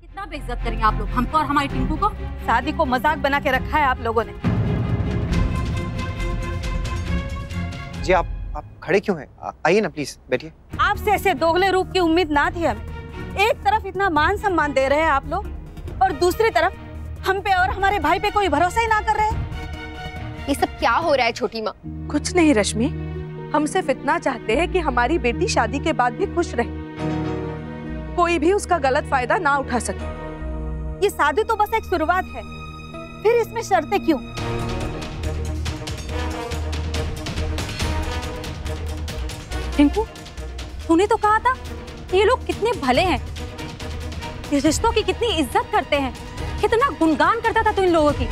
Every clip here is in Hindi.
कितना बेइज्जत करेंगे आप लोग हमको और हमारी टिंकू को। शादी को मजाक बना के रखा है आप लोगों ने। जी आप खड़े क्यों हैं? आइए ना प्लीज, बैठिए। आपसे ऐसे दोगले रूप की उम्मीद ना थी हमें। एक तरफ इतना मान सम्मान दे रहे हैं आप लोग और दूसरी तरफ हम पे और हमारे भाई पे कोई भरोसा ही ना कर रहे हैं। ये सब क्या हो रहा है छोटी माँ? कुछ नहीं रश्मि, हम सिर्फ इतना चाहते हैं कि हमारी बेटी शादी के बाद भी खुश रहे, कोई भी उसका गलत फायदा ना उठा सके। ये शादी तो बस एक शुरुआत है, फिर इसमें शर्तें क्यों? टिंकू, तूने तो कहा था ये लोग कितने भले हैं, इस रिश्तों की कितनी इज्जत करते हैं, कितना गुणगान करता था तू इन लोगों की।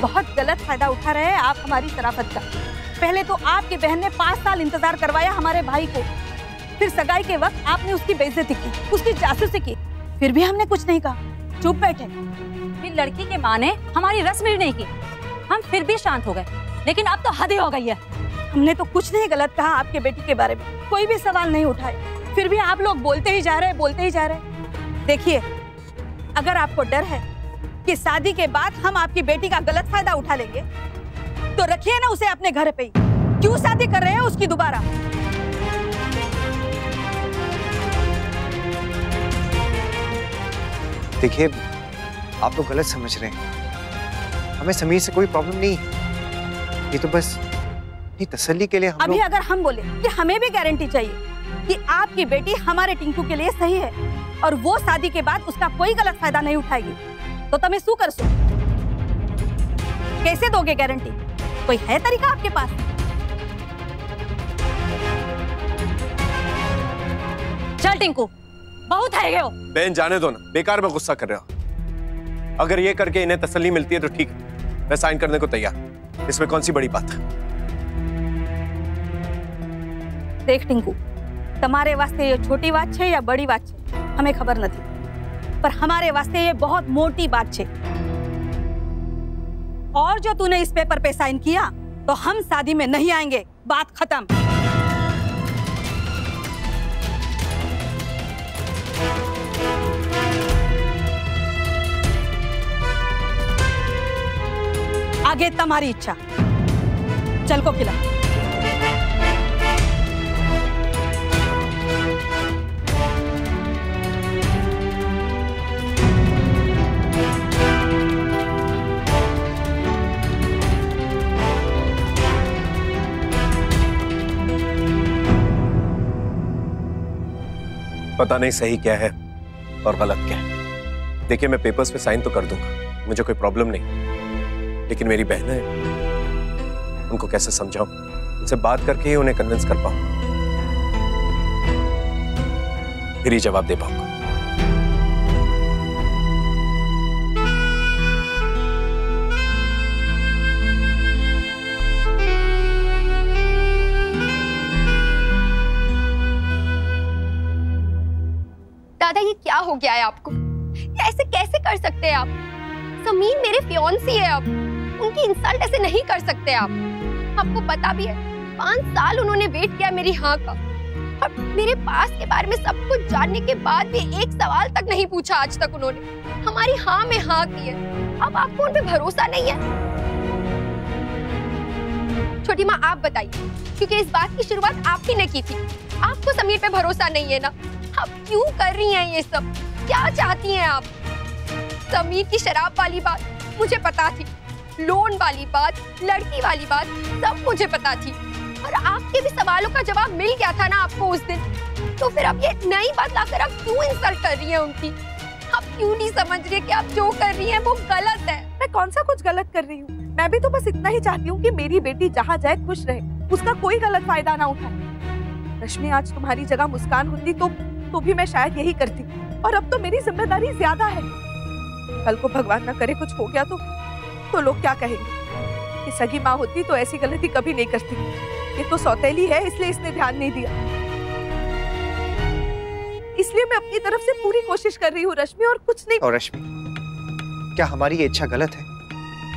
बहुत गलत फायदा उठा रहे हैं आप हमारी शराफत का। पहले तो आपकी बहन ने 5 साल इंतजार करवाया हमारे भाई को, फिर सगाई के वक्त आपने उसकी बेइज्जती की, उसकी जासूसी की, फिर भी हमने कुछ नहीं कहा, चुप बैठे। फिर लड़की के माँ ने हमारी रस्म भी नहीं की, हम फिर भी शांत हो गए, लेकिन अब तो हद ही हो गई है। हमने तो कुछ नहीं गलत कहा आपके बेटी के बारे में, कोई भी सवाल नहीं उठाए, फिर भी आप लोग बोलते ही जा रहे। देखिए, अगर आपको डर है कि शादी के बाद हम आपकी बेटी का गलत फायदा उठा लेंगे, तो रखिए ना उसे अपने घर पे ही। क्यों शादी कर रहे हैं उसकी दोबारा? देखिए, आप लोग गलत समझ रहे हैं। हमें समीर से कोई प्रॉब्लम नहीं, ये तो बस तसल्ली के लिए हम अभी अगर हम बोले कि हमें भी गारंटी चाहिए कि आपकी बेटी हमारे टिंकू के लिए सही है और वो शादी के बाद उसका कोई गलत फायदा नहीं उठाएगी, तो तमें शू करशो? कैसे दोगे गारंटी? कोई है तरीका आपके पास? चल टिंकू, बहुत है हो। बहन जाने दो ना, बेकार में गुस्सा कर रहे हो। अगर ये करके इन्हें तसल्ली मिलती है तो ठीक है, मैं साइन करने को तैयार, इसमें कौन सी बड़ी बात है। देख टिंकू, तुम्हारे वास्ते ये छोटी बात है या बड़ी बात है हमें खबर नहीं, पर हमारे वास्ते ये बहुत मोटी बात है। और जो तूने इस पेपर पे साइन किया तो हम शादी में नहीं आएंगे, बात खत्म। आगे तुम्हारी इच्छा, चल को खिला। पता नहीं सही क्या है और गलत क्या है। देखिए, मैं पेपर्स पे साइन तो कर दूंगा, मुझे कोई प्रॉब्लम नहीं, लेकिन मेरी बहन है, उनको कैसे समझाऊं? उनसे बात करके ही उन्हें कन्विंस कर पाऊं, फिर ही जवाब दे पाऊंगा। दादा, ये क्या हो गया है आपको? ये ऐसे कैसे कर सकते हैं आप? समीर मेरे फियांसी है, अब उनकी इंसल्ट ऐसे नहीं कर सकते आप। आपको पता भी है 5 साल उन्होंने वेट किया मेरी हाँ का, और मेरे पास के बारे में सब कुछ जानने के बाद भी एक सवाल तक नहीं पूछा आज तक उन्होंने। हमारी हाँ में हाँ की है, अब आपको उन पे भरोसा नहीं है? छोटी माँ आप बताइए, क्योंकि इस बात की शुरुआत आप ही ने की थी। आपको समीर पे भरोसा नहीं है ना? आप क्यों कर रही हैं ये सब? क्या चाहती हैं आप? समीर की शराब वाली बात मुझे पता थी, लोन वाली बात, लड़की वाली बात, सब मुझे पता थी, और आपके भी सवालों का जवाब मिल गया था ना आपको उस दिन। तो फिर अब ये नई बात लाकर आप क्यों इंसल्ट कर रही हैं उनकी? आप क्यों नहीं समझ रही कि आप जो कर रही हैं वो गलत है? मैं कौन सा कुछ गलत कर रही हूँ? मैं भी तो बस इतना ही चाहती हूँ कि मेरी बेटी जहाँ जाए खुश रहे, उसका कोई गलत फायदा ना उठाए। रश्मि, आज तुम्हारी जगह मुस्कान होती तो भी मैं शायद यही करती, और अब तो मेरी जिम्मेदारी ज्यादा है। कल को भगवान ना करे कुछ हो गया तो लोग क्या कहेंगे कि सगी माँ होती तो ऐसी गलती कभी नहीं करती। ये तो सौतेली है, इसलिए इसने ध्यान नहीं दिया। इसलिए मैं अपनी तरफ से पूरी कोशिश कर रही हूँ रश्मि, और कुछ नहीं। और रश्मि, क्या हमारी ये इच्छा गलत है?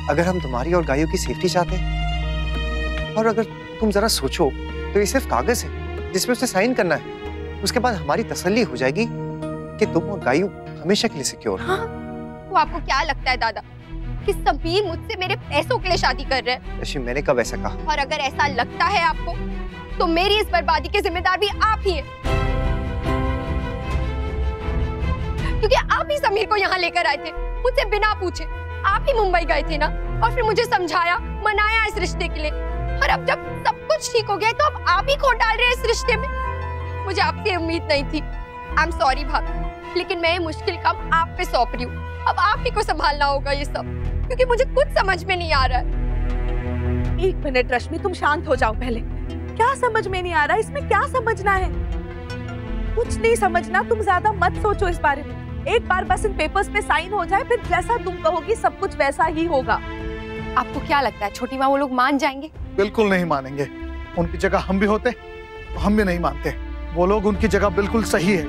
अगर हम तुम्हारी और गायों की सेफ्टी चाहते हैं, और अगर तुम जरा सोचो तो ये सिर्फ कागज है जिसमें उसे साइन करना है। उसके बाद हमारी तसल्ली हो जाएगी कि तुम और गायू हमेशा के लिए सिक्योर। हाँ? तो आपको क्या लगता है दादा कि समीर मुझसे मेरे पैसों के लिए शादी कर रहे हैं? रश्मि, मैंने कब ऐसा कहा? और अगर ऐसा लगता है आपको तो मेरी इस बर्बादी की जिम्मेदार भी आप ही हैं। क्योंकि आप ही समीर को यहाँ लेकर आए थे मुझसे बिना पूछे। आप ही मुंबई गए थे ना, और फिर मुझे समझाया, मनाया इस रिश्ते के लिए। और अब जब सब कुछ ठीक हो गया तो अब आप ही खोट डाल रहे हैं इस रिश्ते में। मुझे आपसे उम्मीद नहीं थी। आई एम सॉरी भाभी, लेकिन मैं ये मुश्किल काम आप पे सौंप रही हूँ। अब आप ही को संभालना होगा ये सब, क्योंकि मुझे कुछ समझ में नहीं आ रहा है। 1 मिनट रश्मि, तुम शांत हो जाओ पहले। क्या समझ में नहीं आ रहा? इसमें क्या समझना है? कुछ नहीं समझना, तुम ज्यादा मत सोचो इस बारे में। एक बार बस इन पेपर्स पे साइन हो जाए, फिर जैसा तुम कहोगी सब कुछ वैसा ही होगा। आपको क्या लगता है छोटी माँ वो लोग मान जाएंगे? बिल्कुल नहीं मानेंगे। उनकी जगह हम भी होते तो हम भी नहीं मानते। वो लोग उनकी जगह बिल्कुल सही है।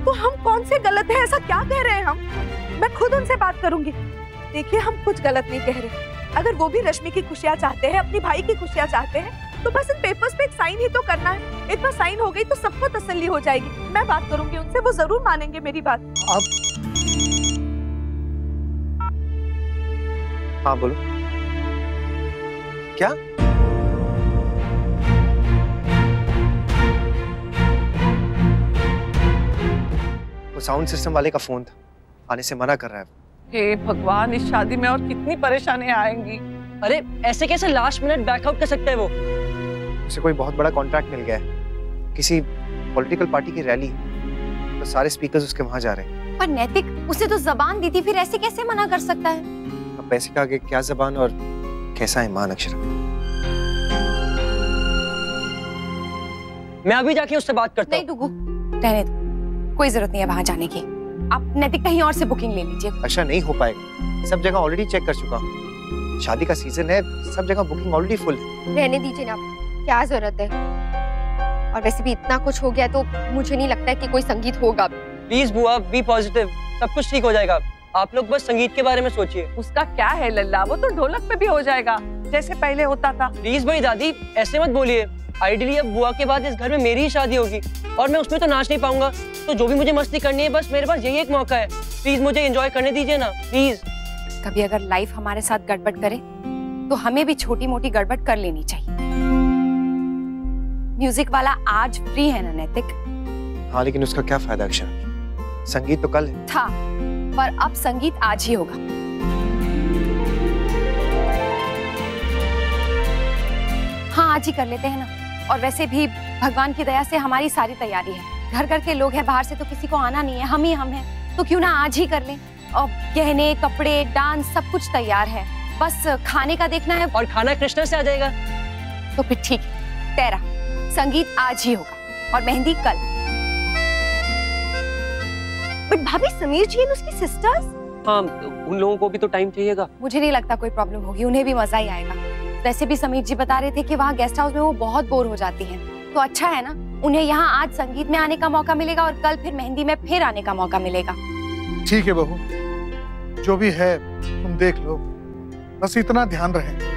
तो हम कौन से गलत है? ऐसा क्या कह रहे हैं हम? मैं खुद उनसे बात करूंगी। देखिए, हम कुछ गलत नहीं कह रहे। अगर वो भी रश्मि की खुशियां चाहते हैं, अपनी भाई की खुशियां चाहते हैं, तो बस इन पेपर्स पे एक साइन ही तो करना है। एक बार साइन हो गई तो सबको तसल्ली हो जाएगी। मैं बात करूंगी उनसे, वो जरूर मानेंगे मेरी बात। हाँ बोलो। क्या? वो साउंड सिस्टम वाले का फोन था, आने से मना कर रहा है। हे भगवान, इस शादी में और कितनी परेशानियां आएंगी। अरे ऐसे कैसे लास्ट मिनट बैकआउट कर सकते हैं वो? उसे कोई बहुत बड़ा कॉन्ट्रैक्ट मिल गया है, किसी पॉलिटिकल पार्टी की रैली, तो सारे स्पीकर्स उसके वहां जा रहे हैं। पर नैतिक, उसे तो जबान दी थी, फिर ऐसे कैसे मना कर सकता है? अब पैसे का आगे क्या जबान और कैसा ईमान अक्षरा। मैं अभी जाके उससे बात करता हूँ। नहीं डुगू, रहने दो, कोई जरूरत नहीं है वहां जाने की। आप नैतिक कहीं और से बुकिंग ले लीजिए। अच्छा, नहीं हो पाएगा, सब जगह ऑलरेडी चेक कर चुका हूँ। शादी का सीजन है, सब जगह बुकिंग ऑलरेडी फुल है। रहने दीजिए ना, क्या जरूरत है? और वैसे भी इतना कुछ हो गया तो मुझे नहीं लगता है कि कोई संगीत होगा। प्लीज बुआ, बी पॉजिटिव, सब कुछ ठीक हो जाएगा। आप लोग बस संगीत के बारे में सोचिए। उसका क्या है लल्ला, वो तो ढोलक पे भी हो जाएगा जैसे पहले होता था। प्लीज बड़ी दादी, ऐसे मत बोलिए। आइडियली अब बुआ के बाद इस घर में मेरी ही शादी होगी और मैं उसमें तो नाच नहीं पाऊंगा। तो जो भी मुझे मस्ती करनी है, बस मेरे पास यही एक मौका है। प्लीज मुझे एंजॉय करने दीजिए ना, प्लीज। कभी अगर लाइफ हमारे साथ गड़बड़ करे तो हमें भी छोटी मोटी गड़बड़ कर लेनी चाहिए। म्यूजिक वाला आज फ्री है ना नैतिक? हाँ, लेकिन उसका क्या फायदा अक्षरा, संगीत तो कल है। था, पर अब संगीत आज ही होगा। हाँ, आज ही कर लेते हैं ना। और वैसे भी भगवान की दया से हमारी सारी तैयारी है। घर घर के लोग हैं, बाहर से तो किसी को आना नहीं है, हम ही हम हैं। तो क्यों ना आज ही कर लें। और गहने, कपड़े, डांस सब कुछ तैयार है, बस खाने का देखना है। और खाना कृष्णा से आ जाएगा। तो फिर ठीक है, तेरा संगीत आज ही होगा और मेहंदी कल। बट भाभी, समीर जी एंड उसकी सिस्टर्स? हाँ, उन लोगों को भी तो टाइम चाहिएगा। मुझे नहीं लगता कोई प्रॉब्लम होगी, उन्हें भी मजा ही आएगा। वैसे भी समीर जी बता रहे थे कि वहाँ गेस्ट हाउस में वो बहुत बोर हो जाती हैं। तो अच्छा है ना, उन्हें यहाँ आज संगीत में आने का मौका मिलेगा और कल फिर मेहंदी में फिर आने का मौका मिलेगा। ठीक है बहू, जो भी है तुम देख लो, बस इतना ध्यान रहे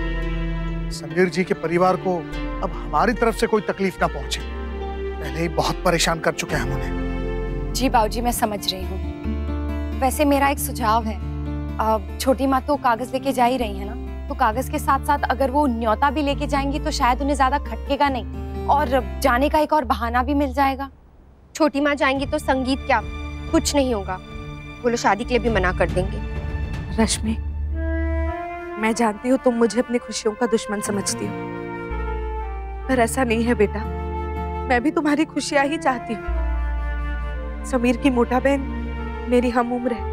समीर जी के परिवार को अब हमारी तरफ से कोई तकलीफ ना पहुंचे। पहले ही बहुत परेशान कर चुके हैं हम उन्हें। जी बाबूजी, मैं समझ रही हूँ। वैसे मेरा एक सुझाव है, छोटी माँ तो कागज लेके जा ही रही है ना, तो कागज के साथ साथ अगर वो न्योता भी लेके जाएंगी तो शायद उन्हें ज्यादा खटकेगा नहीं और जाने का एक और बहाना भी मिल जाएगा। छोटी माँ जाएंगी तो संगीत क्या, कुछ नहीं होगा। वो लोग शादी के लिए भी मना कर देंगे। रश्मि, मैं जानती हूँ तुम मुझे अपनी खुशियों का दुश्मन समझती हो, पर ऐसा नहीं है बेटा। मैं भी तुम्हारी खुशियां ही चाहती हूँ। समीर की मोटा बहन मेरी हम उम्र है,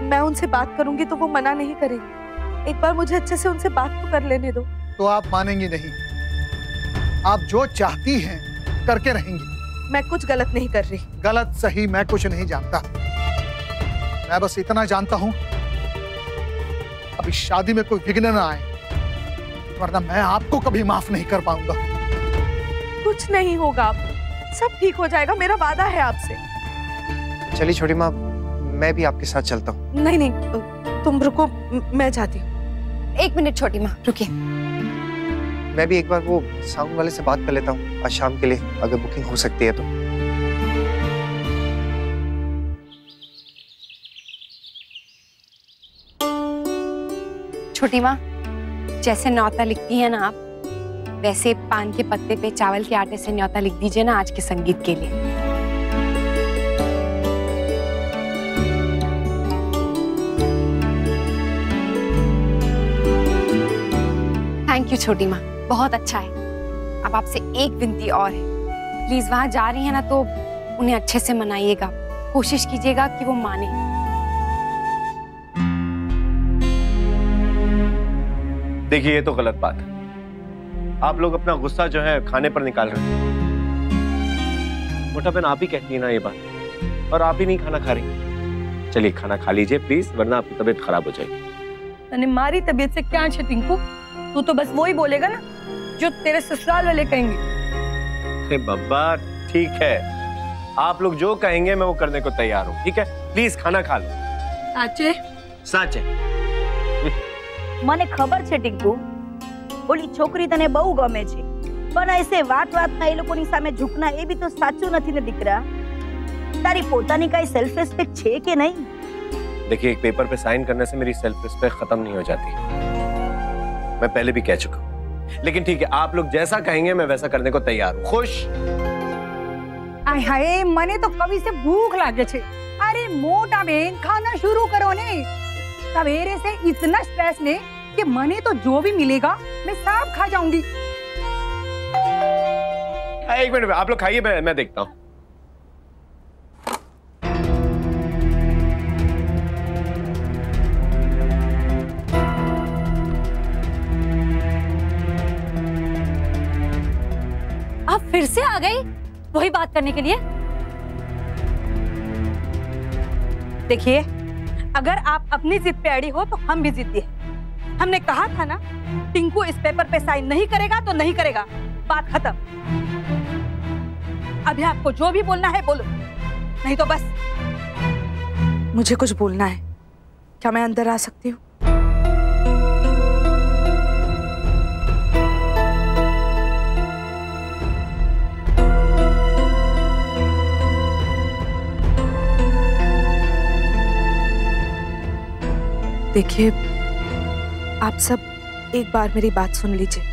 मैं उनसे बात करूंगी तो वो मना नहीं करेंगे। एक बार मुझे अच्छे से उनसे बात तो कर लेने दो। तो आप मानेंगी नहीं, आप जो चाहती हैं करके रहेंगी। मैं कुछ गलत नहीं कर रही। गलत सही मैं कुछ नहीं जानता, मैं बस इतना जानता हूं अब इस शादी में कोई विघ्न ना आए, वरना मैं आपको कभी माफ नहीं कर पाऊंगा। कुछ नहीं होगा, सब ठीक हो जाएगा, मेरा वादा है आपसे। चलिए छोटी माँ, मैं भी आपके साथ चलता हूँ। नहीं नहीं, तुम रुको, मैं जाती हूँ। 1 मिनट छोटी माँ, रुकिए। मैं भी एक बार वो साउंड वाले से बात कर लेता हूँ आज शाम के लिए, अगर बुकिंग हो सकती है तो। छोटी माँ, जैसे न्योता लिखती है ना आप, वैसे पान के पत्ते पे चावल के आटे से न्योता लिख दीजिए ना आज के संगीत के लिए। थैंक यू छोटी माँ, बहुत अच्छा है। अब आपसे एक विनती और है, प्लीज वहां जा रही है ना तो उन्हें अच्छे से मनाइएगा, कोशिश कीजिएगा कि वो माने। देखिए ये तो गलत बात है, आप लोग अपना गुस्सा जो है खाने पर निकाल रहे हैं। मोटा बहन आप ही कहती है ना ये बात, और आप ही नहीं खाना खा रही। चलिए खाना खा लीजिए प्लीज, वरना आपकी तबीयत खराब हो जाएगी। अरे मारी तबीयत से क्या है टिंकू, तू तो बस वो ही बोलेगा ना जो तेरे ससुराल वाले कहेंगे। अरे बब्बा ठीक है, आप लोग जो कहेंगे मैं वो करने को तैयार हूँ, ठीक है? प्लीज खाना खा लो। साचे साचे મને ખબર છે ટીંકુ, ઓલી છોકરી તને બહુ ગમે છે, પણ ऐसे વાત-વાતમાં એ લોકોની સામે ઝૂકના એ બી તો સાચું નથી ને દીકરા। તારી પોતાની કાઈ સેલ્ફ રિસ્પેક્ટ છે કે નહીં? देखिए एक पेपर पे साइन करने से मेरी सेल्फ रिस्पेक्ट खत्म नहीं हो जाती, मैं पहले भी कह चुका हूँ। लेकिन ठीक है, आप लोग जैसा कहेंगे मैं वैसा करने को तैयार हूँ। खुश? आय हाय, मने तो कभी से भूख लागे छे। अरे मोटा बहन खाना शुरू करो ने, सवेरे से इतना स्ट्रेस ले कि मने तो जो भी मिलेगा मैं सब खा जाऊंगी। एक मिनट, आप लोग खाइए, मैं देखता हूँ। आप फिर से आ गई वही बात करने के लिए? देखिए, अगर आप अपनी जिद पे अड़ी हो तो हम भी जिद्दी हैं। हमने कहा था ना, टिंकू इस पेपर पे साइन नहीं करेगा तो नहीं करेगा, बात खत्म। अभी आपको जो भी बोलना है बोलो, नहीं तो बस। मुझे कुछ बोलना है, क्या मैं अंदर आ सकती हूँ? देखिए, आप सब एक बार मेरी बात सुन लीजिए।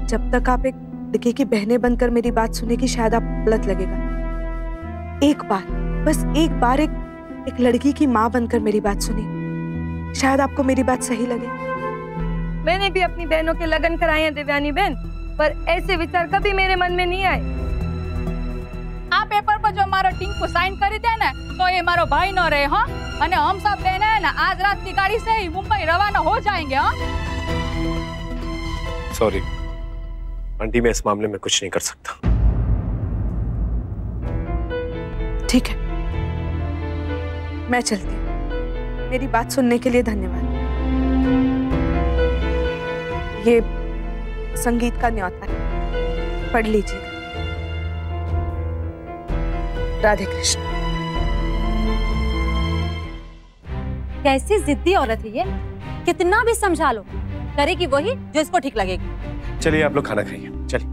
जब तक आप एक लड़के की बहनें बनकर मेरी बात सुनेगी शायद आपको गलत लगेगा। एक बार, बस एक बार एक लड़की की माँ बनकर मेरी बात सुनिए, शायद आपको मेरी बात सही लगे। मैंने भी अपनी बहनों के लगन कराए हैं देवयानी बहन, पर ऐसे विचार कभी मेरे मन में नहीं आए। आ पेपर पर जो मारो टिंकू साइन करी दे ने तो ये मारो भाई न रहे। हाँ, अने हम सब बहने है ना आज रात की गाड़ी से ही मुंबई रवाना हो जाएंगे। हाँ, सॉरी आंटी, मैं इस मामले में कुछ नहीं कर सकता। ठीक है, मैं चलती हूँ। मेरी बात सुनने के लिए धन्यवाद। ये संगीत का न्योता है, पढ़ लीजिएगा। राधे कृष्ण। कैसी जिद्दी औरत है ये, कितना भी समझा लो करेगी वही जो इसको ठीक लगेगी। चलिए आप लोग खाना खाइए, चलिए।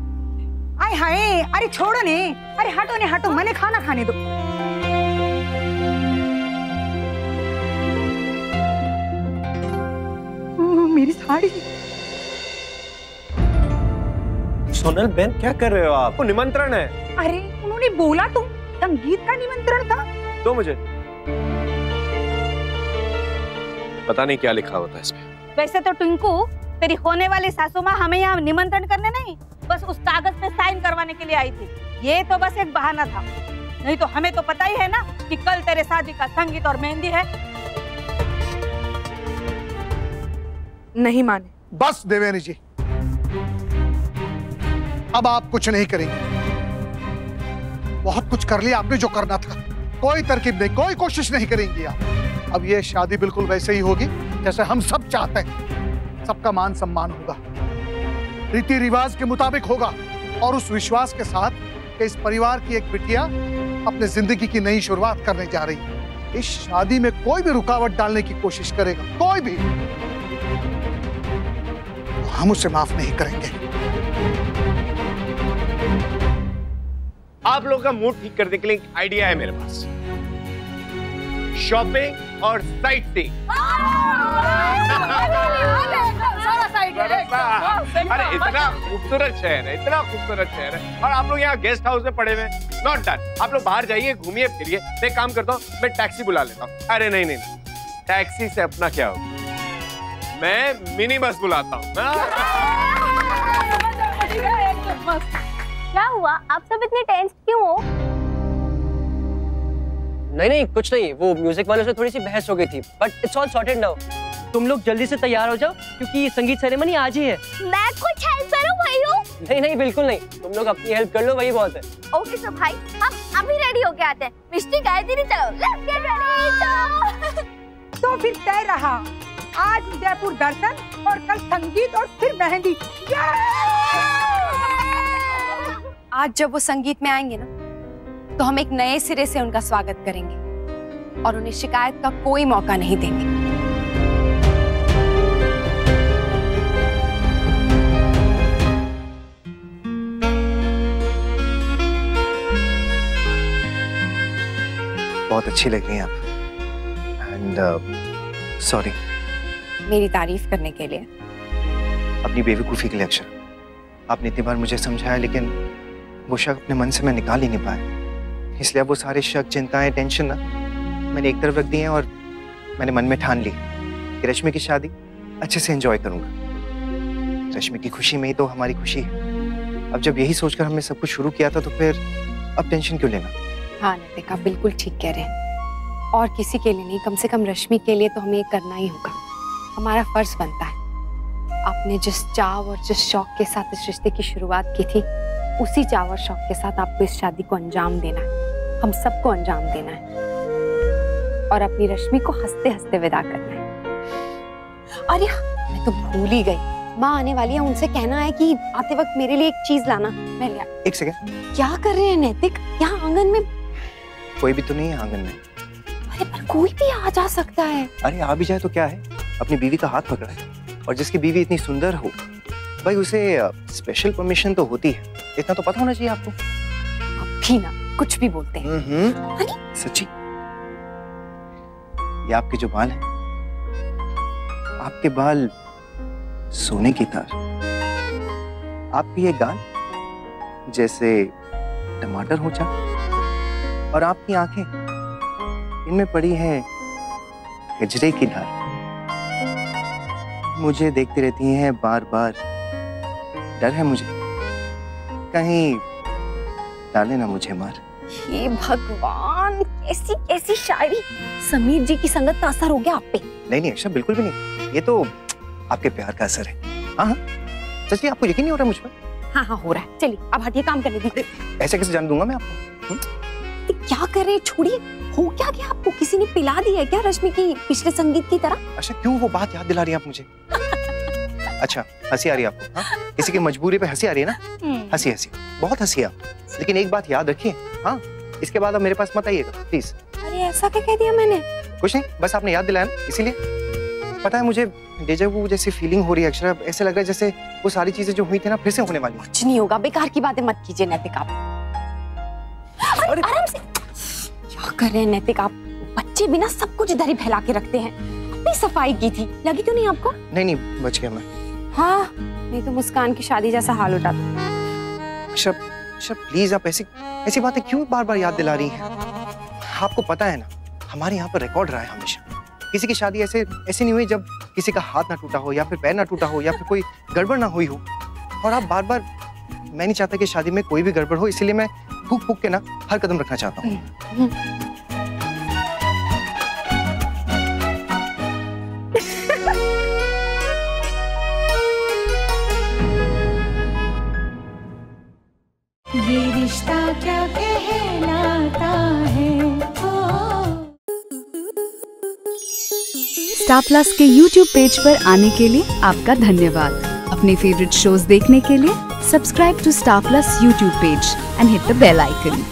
आय हाय, अरे छोड़ो ने, अरे हटो ने हटो, मैंने खाना खाने दो। मेरी साड़ी। सोनल बहन क्या कर रहे हो आप? निमंत्रण है। अरे उन्होंने बोला तो संगीत का निमंत्रण था। तो मुझे पता नहीं क्या लिखा होता है इसमें। वैसे तो टिंकू, तेरी होने वाली सासू माँ हमें यहाँ निमंत्रण करने नहीं, बस उस कागज पे साइन करवाने के लिए आई थी। ये तो बस एक बहाना था, नहीं तो हमें तो पता ही है ना कि कल तेरे शादी का संगीत और मेहंदी है। नहीं माने। बस देवयानी जी, अब आप कुछ नहीं करेंगे। बहुत कुछ कर लिया आपने जो करना था, कोई तरकीब नहीं, कोई कोशिश नहीं करेंगी आप। अब ये शादी बिल्कुल वैसे ही होगी जैसे हम सब चाहते हैं। सबका मान सम्मान होगा, रीति रिवाज के मुताबिक होगा, और उस विश्वास के साथ कि इस परिवार की एक बिटिया अपने जिंदगी की नई शुरुआत करने जा रही है। इस शादी में कोई भी रुकावट डालने की कोशिश करेगा, कोई भी, तो हम उसे माफ नहीं करेंगे। आप लोगों का मूड ठीक करने के लिए एक आइडिया है मेरे पास। शॉपिंग और साइट सीइंग। अरे इतना खूबसूरत शहर है, इतना खूबसूरत शहर है, और आप लोग यहाँ गेस्ट हाउस में पड़े हुए। Not done. आप लोग बाहर जाइए, घूमिए फिरिए। एक काम करता हूँ, मैं टैक्सी बुला लेता हूँ। अरे नहीं नहीं, टैक्सी से अपना क्या होगा, मैं मिनी बस बुलाता हूँ। क्या हुआ, आप सब इतने टेंस क्यों हो? नहीं कुछ नहीं, वो म्यूजिक वाले से थोड़ी सी बहस हो गई थी, but it's all sorted now. तुम लोग जल्दी से तैयार हो जाओ क्योंकि संगीत सेरेमनी आज ही है। मैं कुछ हेल्प करूं भाइयों? नहीं बिल्कुल नहीं, तुम लोग अपनी हेल्प कर लो, वही बहुत है। ओके तो भाई हम अभी रेडी होके आते हैं। मिष्टी गायत्री चलो, लेट्स गेट रेडी। तो फिर तय रहा, आज उदयपुर दर्शन और कल संगीत और फिर मेहंदी। आज जब वो संगीत में आएंगे ना, तो हम एक नए सिरे से उनका स्वागत करेंगे और उन्हें शिकायत का कोई मौका नहीं देंगे। बहुत अच्छी लग रही हैं आप, एंड सॉरी मेरी तारीफ करने के लिए। अपनी बेवकूफ़ी के लिए अक्षर, आपने इतनी बार मुझे समझाया, लेकिन वो शक अपने मन से मैं निकाल ही नहीं पाया। इसलिए अब वो सारे शक, चिंताएं, टेंशन ना मैंने एक तरफ रख दी हैं और मैंने मन में ठान ली कि रश्मि की शादी अच्छे से एंजॉय करूंगा। रश्मि की खुशी में ही तो हमारी खुशी है। अब जब यही सोचकर हमने सब कुछ शुरू किया था, तो फिर अब टेंशन क्यों लेना। हाँ नैतिक, आप बिल्कुल ठीक कह रहे हैं। और किसी के लिए नहीं, कम से कम रश्मि के लिए तो हमें ये करना ही होगा। हमारा फर्ज बनता है। आपने जिस चाव और जिस शौक के साथ इस रिश्ते की शुरुआत की थी, उसी चाव और शौक के साथ आपको इस शादी को अंजाम देना है। हम सबको अंजाम देना है और अपनी रश्मि को हंसते हंसते विदा करना है। अरे मैं तो भूल ही गई, माँ आने वाली है, उनसे कहना है कि आते वक्त मेरे लिए एक चीज लाना। मैं लिया। एक सेकंड, क्या कर रहे हैं नैतिक? यहाँ आंगन में कोई भी तो नहीं है आंगन में। अरे पर कोई भी आ जा सकता है। अरे आ भी जाए तो क्या है, अपनी बीवी का हाथ पकड़ा है, और जिसकी बीवी इतनी सुंदर हो भाई, उसे स्पेशल परमिशन तो होती है। इतना तो पता होना चाहिए आपको। आप भी ना कुछ भी बोलते हैं। सच्ची, ये आपके जो बाल हैं, आपके बाल सोने की तार, आपकी ये गाल जैसे टमाटर हो जा, और आपकी आंखें, इनमें पड़ी है गजरे की धार। मुझे देखती रहती हैं बार बार, डर है मुझे कहीं डाले ना मुझे मार। हे भगवान, कैसी कैसी शायरी। समीर जी की संगत का असर हो गया आप पे। नहीं अक्षर, बिल्कुल भी नहीं, ये तो आपके प्यार का असर है। हाँ सच्ची, आपको यकीन नहीं हो रहा मुझ पर? हाँ हो रहा है। चलिए अब हटिए, काम करने दीजिए। ऐसे कैसे जान दूंगा मैं आपको? क्या कर रहे हैं, छोड़िए। हो क्या गया आपको? किसी ने पिला दी है क्या रश्मि की पिछले संगीत की तरह? अच्छा, क्यों वो बात याद दिला रही है आप मुझे? अच्छा, हंसी आ रही है आपको? हाँ? किसी की मजबूरी पे हंसी आ रही है ना? हंसी बहुत हंसी है। लेकिन एक बात याद रखिए, हाँ, इसके बाद अब मेरे पास मत आइएगा प्लीज। अरे ऐसा क्या कह दिया मैंने? कुछ नहीं, बस आपने याद दिलाया ना, इसीलिए। पता है, मुझे डेजा वू जैसी फीलिंग हो रही है अक्षरा। ऐसे लग रहा है जैसे वो सारी चीजें जो हुई थी ना, फिर से होने वाली। कुछ नहीं होगा, बेकार की बातें मत कीजिए नैतिक आप। आराम से। क्या कर रहे हैं नैतिक आप? बच्चे बिना सब कुछ इधर ही फैला के रखते हैं। अपनी सफाई की थी, लगी तो नहीं आपको? नहीं, बच गया मैं। हाँ, नहीं तो मुस्कान की शादी जैसा हाल हो जाता। अच्छा प्लीज, आप ऐसी बातें क्यों बार बार याद दिला रही हैं? आपको पता है ना, हमारे यहाँ पर रिकॉर्ड रहा है हमेशा, किसी की शादी ऐसे नहीं हुई जब किसी का हाथ ना टूटा हो, या फिर पैर ना टूटा हो, या फिर कोई गड़बड़ ना हुई हो। और आप बार बार, मैं नहीं चाहता कि शादी में कोई भी गड़बड़ हो, इसलिए मैं फूक के ना हर कदम रखना चाहता हूँ। ये रिश्ता क्या कहलाता है। स्टार प्लस के YouTube पेज पर आने के लिए आपका धन्यवाद। अपने फेवरेट शोज देखने के लिए subscribe to Star Plus YouTube page and hit the bell icon.